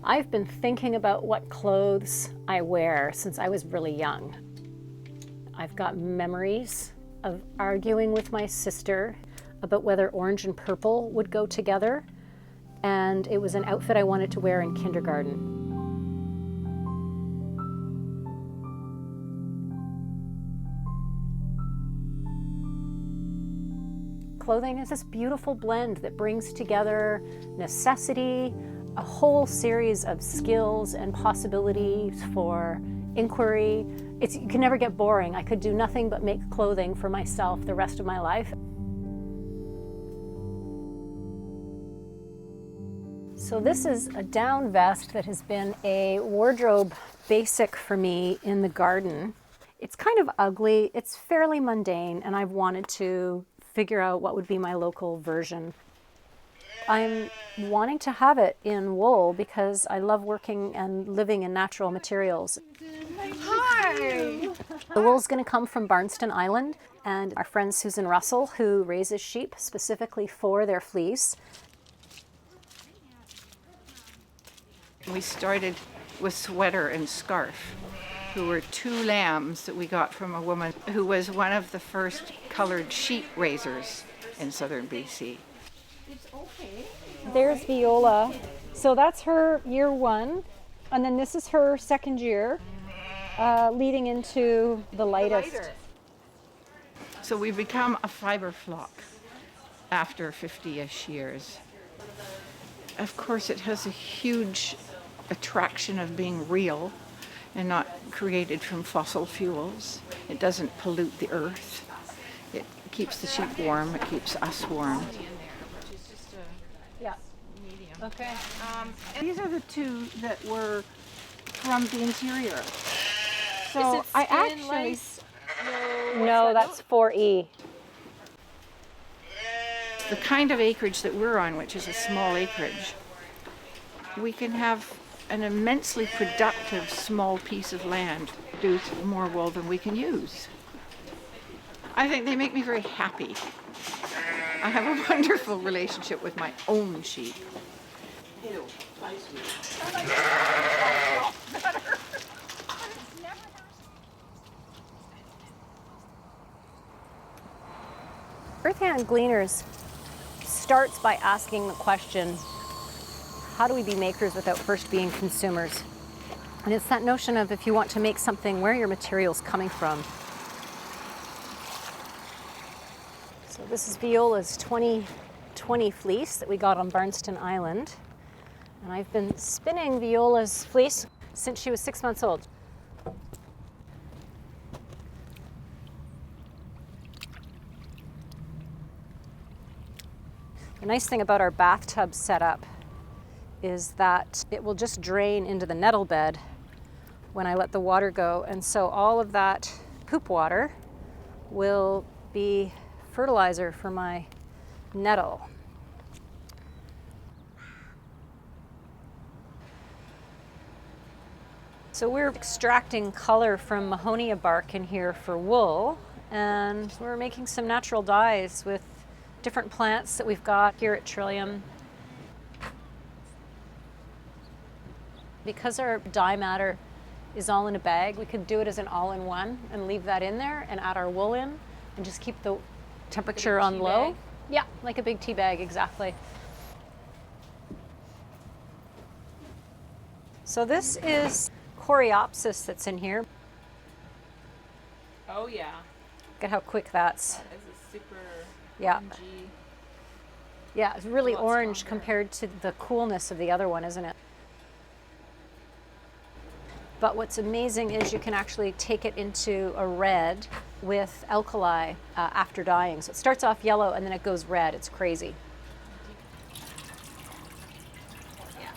I've been thinking about what clothes I wear since I was really young. I've got memories of arguing with my sister about whether orange and purple would go together, and it was an outfit I wanted to wear in kindergarten. Clothing is this beautiful blend that brings together necessity, a whole series of skills and possibilities for inquiry. You can never get boring. I could do nothing but make clothing for myself the rest of my life. So this is a down vest that has been a wardrobe basic for me in the garden. It's kind of ugly, it's fairly mundane, and I've wanted to figure out what would be my local version. I'm wanting to have it in wool because I love working and living in natural materials. Hi! The wool's going to come from Barnston Island, and our friend Susan Russell, who raises sheep specifically for their fleece. We started with sweater and scarf, who were 2 lambs that we got from a woman who was one of the first colored sheep raisers in southern BC. There's Viola. So that's her year 1, and then this is her second year, leading into the lightest. So we become a fiber flock after 50-ish years. Of course, it has a huge attraction of being real and not created from fossil fuels. It doesn't pollute the earth. It keeps the sheep warm, it keeps us warm. Yeah. Okay. These are the 2 that were from the interior. So Is it skin lace? No, that's 4E. the kind of acreage that we're on, which is a small acreage, we can have an immensely productive small piece of land produce more wool than we can use. I think they make me very happy. I have a wonderful relationship with my own sheep. Earth Hand Gleaners starts by asking the question, how do we be makers without first being consumers? And it's that notion of, if you want to make something, where are your materials coming from? So this is Viola's 2020 fleece that we got on Barnston Island. And I've been spinning Viola's fleece since she was 6 months old. The nice thing about our bathtub setup is that it will just drain into the nettle bed when I let the water go. And so all of that poop water will be fertilizer for my nettle. So we're extracting color from mahonia bark in here for wool, and we're making some natural dyes with different plants that we've got here at Trillium. Because our dye matter is all in a bag, we could do it as an all-in-one and leave that in there and add our wool in and just keep the temperature on low. Yeah, like a big tea bag, exactly. So this is Coreopsis that's in here. Oh yeah. Look at how quick that's. That is a super Yeah. orangey. Yeah, it's really lot orange stronger. compared to the coolness of the other one, isn't it? But what's amazing is you can actually take it into a red with alkali after dyeing. So it starts off yellow and then it goes red. It's crazy.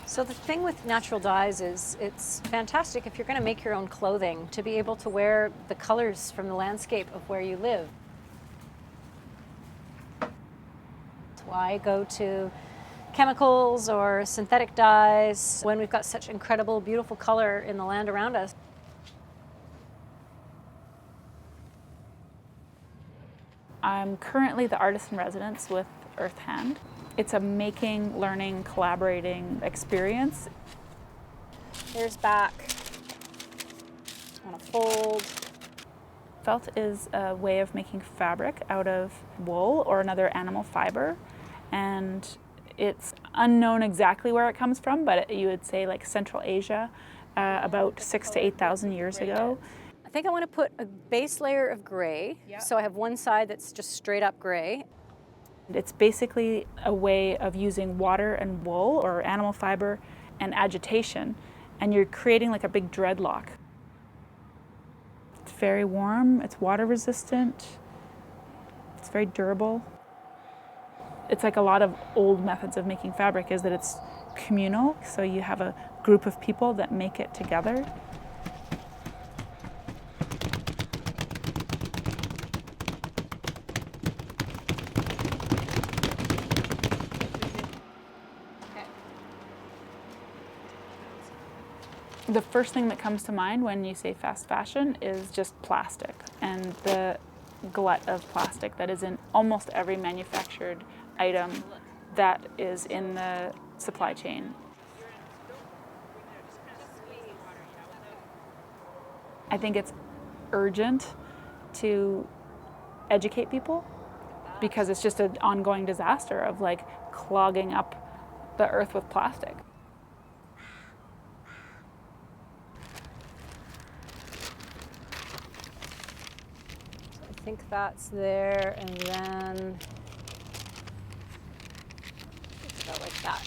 So the thing with natural dyes is it's fantastic if you're going to make your own clothing to be able to wear the colors from the landscape of where you live. That's why I go to chemicals or synthetic dyes when we've got such incredible, beautiful color in the land around us. I'm currently the artist in residence with Earth Hand. It's a making, learning, collaborating experience. Here's back on a fold. Felt is a way of making fabric out of wool or another animal fiber, and it's unknown exactly where it comes from, but you would say like Central Asia, about 6,000 to 8,000 years ago. I think I want to put a base layer of gray. So I have one side that's just straight up gray. It's basically a way of using water and wool or animal fiber and agitation, and you're creating like a big dreadlock. It's very warm, it's water resistant, it's very durable. It's like a lot of old methods of making fabric is that it's communal, so you have a group of people that make it together. The first thing that comes to mind when you say fast fashion is just plastic and the glut of plastic that is in almost every manufactured item that is in the supply chain. I think it's urgent to educate people because it's just an ongoing disaster of like clogging up the earth with plastic. I think that's there, and then it's about like that.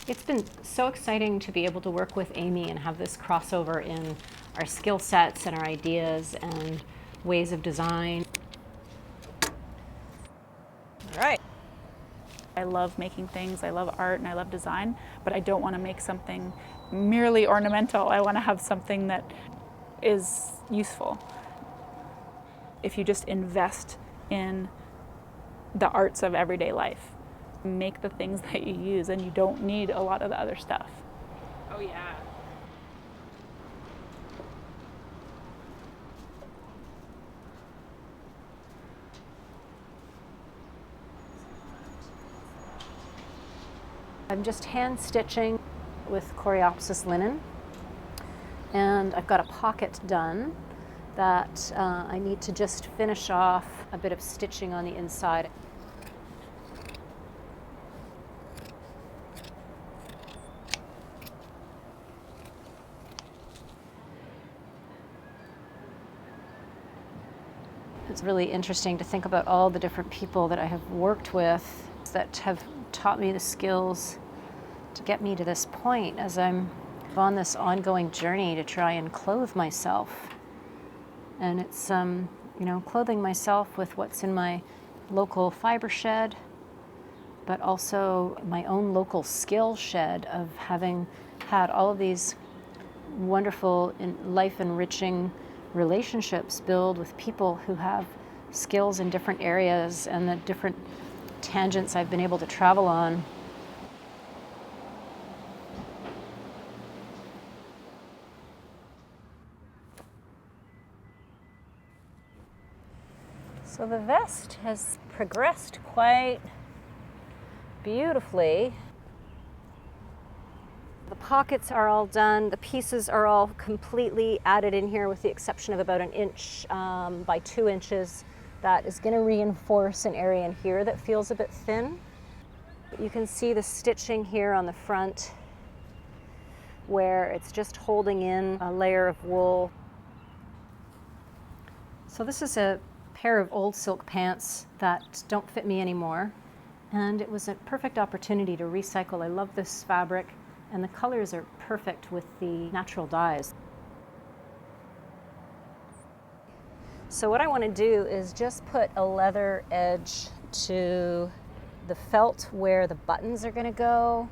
It's been so exciting to be able to work with Amy and have this crossover in our skill sets and our ideas and ways of design. All right. I love making things, I love art, and I love design, but I don't want to make something merely ornamental. I want to have something that is useful. If you just invest in the arts of everyday life, make the things that you use, and you don't need a lot of the other stuff. Oh yeah. I'm just hand stitching with Coreopsis linen, and I've got a pocket done that I need to just finish off a bit of stitching on the inside. It's really interesting to think about all the different people that I have worked with that have taught me the skills to get me to this point as I'm on this ongoing journey to try and clothe myself. And it's, clothing myself with what's in my local fiber shed, but also my own local skill shed of having had all of these wonderful, life-enriching relationships build with people who have skills in different areas and the different tangents I've been able to travel on. So the vest has progressed quite beautifully. The pockets are all done. The pieces are all completely added in here with the exception of about 1 inch by 2 inches. That is going to reinforce an area in here that feels a bit thin. You can see the stitching here on the front where it's just holding in a layer of wool. So this is a pair of old silk pants that don't fit me anymore, and it was a perfect opportunity to recycle. I love this fabric, and the colors are perfect with the natural dyes. So what I want to do is just put a leather edge to the felt where the buttons are going to go.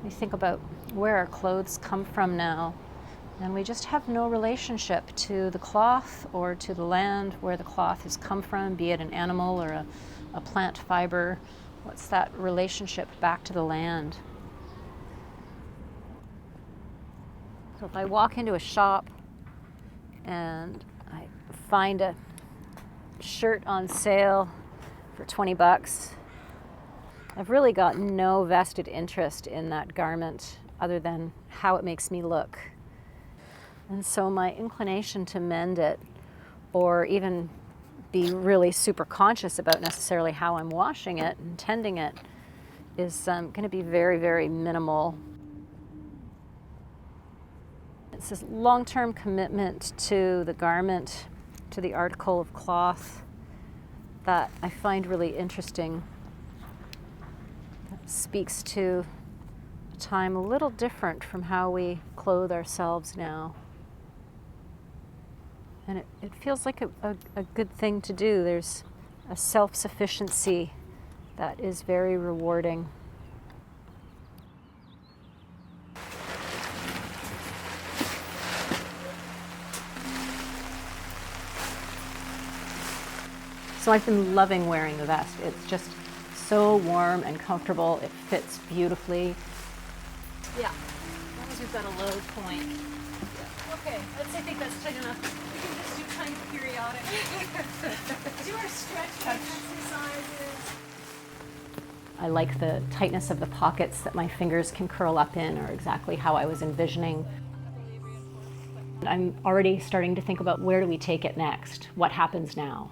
We think about where our clothes come from now, and we just have no relationship to the cloth or to the land where the cloth has come from, be it an animal or a plant fiber. What's that relationship back to the land? So if I walk into a shop and I find a shirt on sale for 20 bucks. I've really got no vested interest in that garment other than how it makes me look. And so my inclination to mend it, or even be really super conscious about necessarily how I'm washing it and tending it, is going to be very, very minimal. It's this long-term commitment to the garment, to the article of cloth, that I find really interesting. That speaks to a time a little different from how we clothe ourselves now. And it feels like a good thing to do. There's a self-sufficiency that is very rewarding. So I've been loving wearing the vest. It's just so warm and comfortable. It fits beautifully. Yeah. As long as we've got a low point. Yeah. Okay, I think that's tight enough. We can just do kind of periodic. Do our stretching exercises. I like the tightness of the pockets that my fingers can curl up in, or exactly how I was envisioning. I'm already starting to think about, where do we take it next? What happens now?